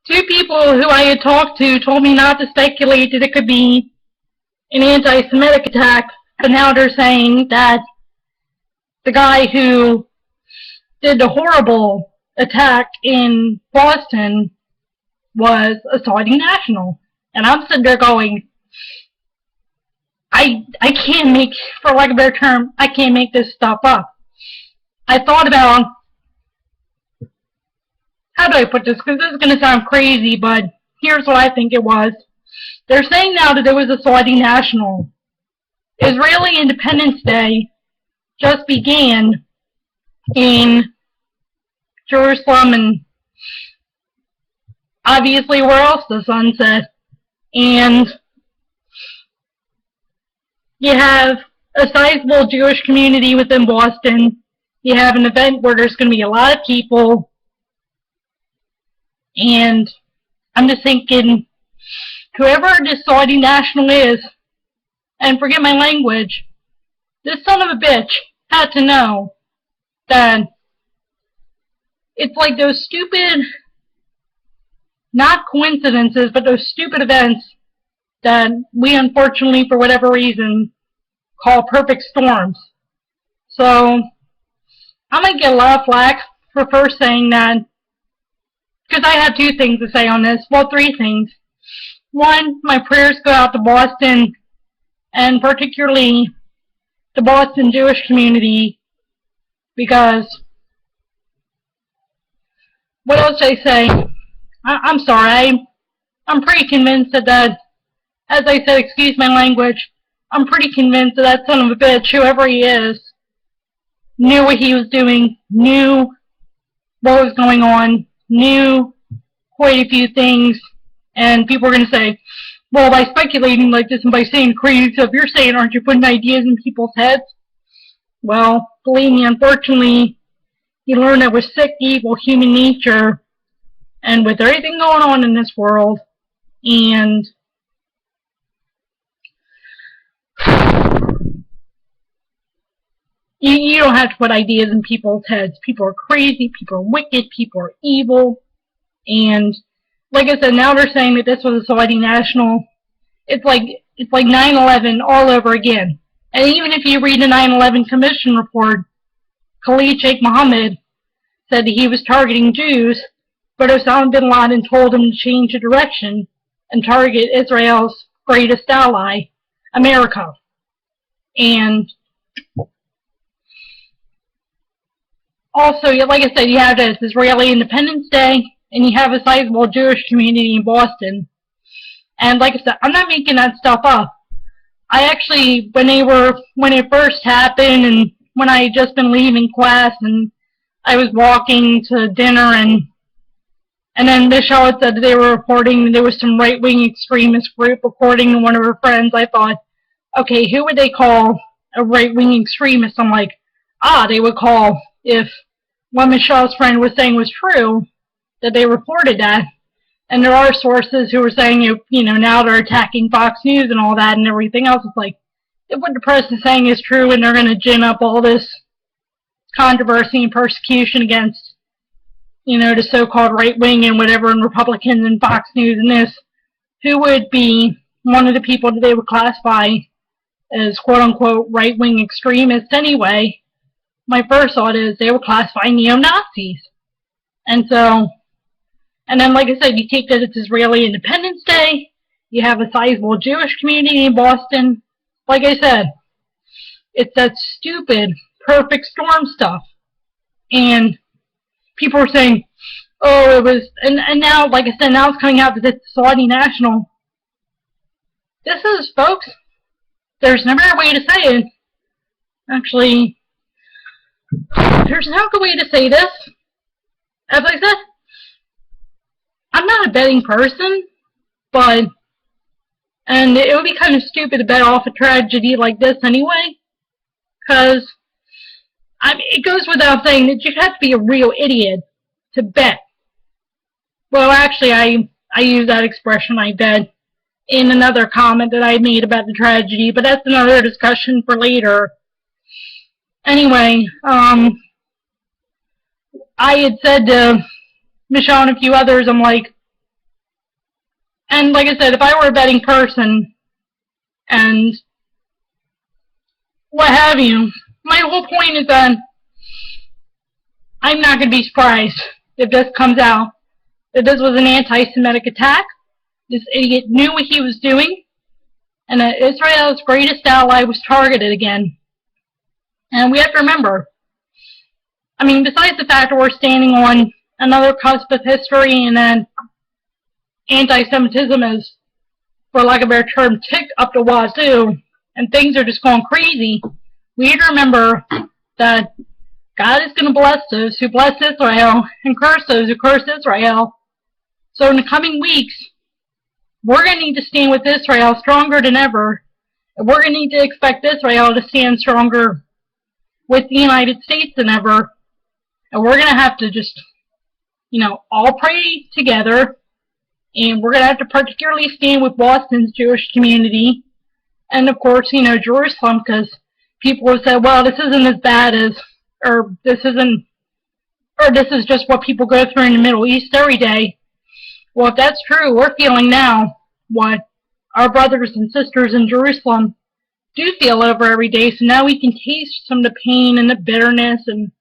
Two people who I had talked to told me not to speculate that it could be an anti-Semitic attack, but now they're saying that the guy who did the horrible attack in Boston was a Saudi national. And I'm sitting there going, I can't make, for lack of a better term, I can't make this stuff up. I thought about, how do I put this? Because this is going to sound crazy, but here's what I think it was. They're saying now that it was a Saudi national. Israeli Independence Day just began in Jerusalem and obviously where else the sun set. And you have a sizable Jewish community within Boston. You have an event where there's going to be a lot of people. And I'm just thinking, whoever this Saudi national is, and forget my language, this son of a bitch had to know that it's like those stupid, not coincidences, but those stupid events that we unfortunately, for whatever reason, call perfect storms. So, I might get a lot of flack for first saying that, because I have two things to say on this. Well, three things. One, my prayers go out to Boston, and particularly the Boston Jewish community, because, what else should I say? I'm sorry, I'm pretty convinced that, as I said, excuse my language, I'm pretty convinced that son of a bitch, whoever he is, knew what he was doing, knew what was going on, knew quite a few things, and people are going to say, well, by speculating like this and by saying crazy stuff you're saying, aren't you putting ideas in people's heads? Well, believe me, unfortunately, you learn that with sick, evil human nature, and with everything going on in this world, and you don't have to put ideas in people's heads. People are crazy, people are wicked, people are evil, and like I said, now they're saying that this was a Saudi national. It's like 9/11 all over again. And even if you read the 9/11 Commission report, Khalid Sheikh Mohammed said that he was targeting Jews, but Osama bin Laden told him to change the direction and target Israel's greatest ally, America. And also, like I said, you have this Israeli Independence Day, and you have a sizable Jewish community in Boston. And like I said, I'm not making that stuff up. I actually, when it first happened, and when I had just been leaving class, and I was walking to dinner, and then Michelle had said that they were reporting that there was some right-wing extremist group, according to one of her friends. I thought, okay, who would they call a right-wing extremist? I'm like, they would call, if what Michelle's friend was saying was true, that they reported that. And there are sources who are saying, now they're attacking Fox News and all that and everything else. It's like, if what the press is saying is true and they're going to gin up all this controversy and persecution against, the so-called right-wing and whatever, and Republicans and Fox News and this, who would be one of the people that they would classify as quote-unquote right-wing extremists anyway? My first thought is they would classify neo-Nazis. And so, and then like I said, you take that it's Israeli Independence Day, you have a sizable Jewish community in Boston. Like I said, it's that stupid perfect storm stuff. And people are saying, oh, it was, and now, like I said, now it's coming out that it's Saudi national. This is, folks, there's no better way to say it. Actually, there's no good way to say this. As I said, I'm not a betting person, and it would be kind of stupid to bet off a tragedy like this anyway, because it goes without saying that you'd have to be a real idiot to bet. Well, actually, I use that expression, I bet, in another comment that I made about the tragedy, but that's another discussion for later. Anyway, I had said to Michelle and a few others, I'm like, And like I said, if I were a betting person and what have you, my whole point is that I'm not going to be surprised if this comes out, that this was an anti-Semitic attack. This idiot knew what he was doing, and that Israel's greatest ally was targeted again. And we have to remember, I mean, besides the fact that we're standing on another cusp of history and then anti-Semitism is, for lack of a better term, ticked up the wazoo, and things are just going crazy, we need to remember that God is going to bless those who bless Israel and curse those who curse Israel. So in the coming weeks, we're going to need to stand with Israel stronger than ever. And we're going to need to expect Israel to stand stronger with the United States than ever. And we're going to have to just, all pray together. And we're going to have to particularly stand with Boston's Jewish community. And of course, Jerusalem, because people have said, well, this isn't as bad as, or this is just what people go through in the Middle East every day. Well, if that's true, we're feeling now what our brothers and sisters in Jerusalem do feel over every day. So now we can taste some of the pain and the bitterness, and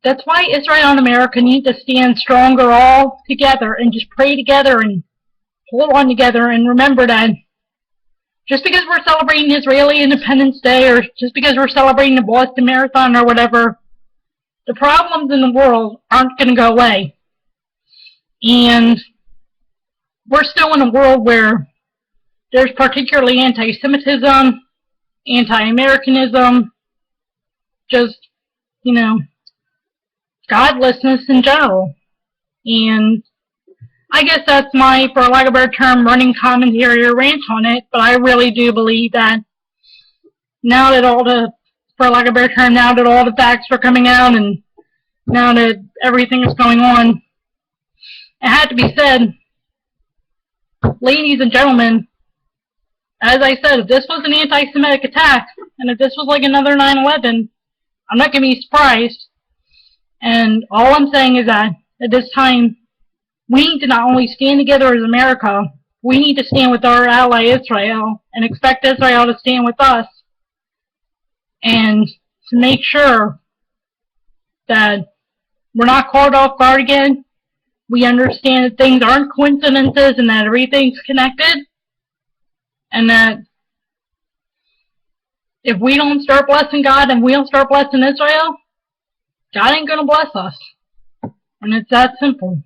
that's why Israel and America need to stand stronger all together and just pray together and hold on together and remember that just because we're celebrating Israeli Independence Day or just because we're celebrating the Boston Marathon or whatever, the problems in the world aren't going to go away. And we're still in a world where there's particularly anti-Semitism, anti-Americanism, just, godlessness in general. And I guess that's my, for lack of a better term, running commentary or rant on it, but I really do believe that now that all the, for lack of a better term, now that all the facts are coming out and now that everything is going on, it had to be said, ladies and gentlemen, as I said, if this was an anti-Semitic attack, and if this was like another 9/11, I'm not going to be surprised. And all I'm saying is that at this time, we need to not only stand together as America, we need to stand with our ally Israel and expect Israel to stand with us and to make sure that we're not caught off guard again. We understand that things aren't coincidences and that everything's connected, and that if we don't start blessing God and we don't start blessing Israel, God ain't going to bless us. And it's that simple.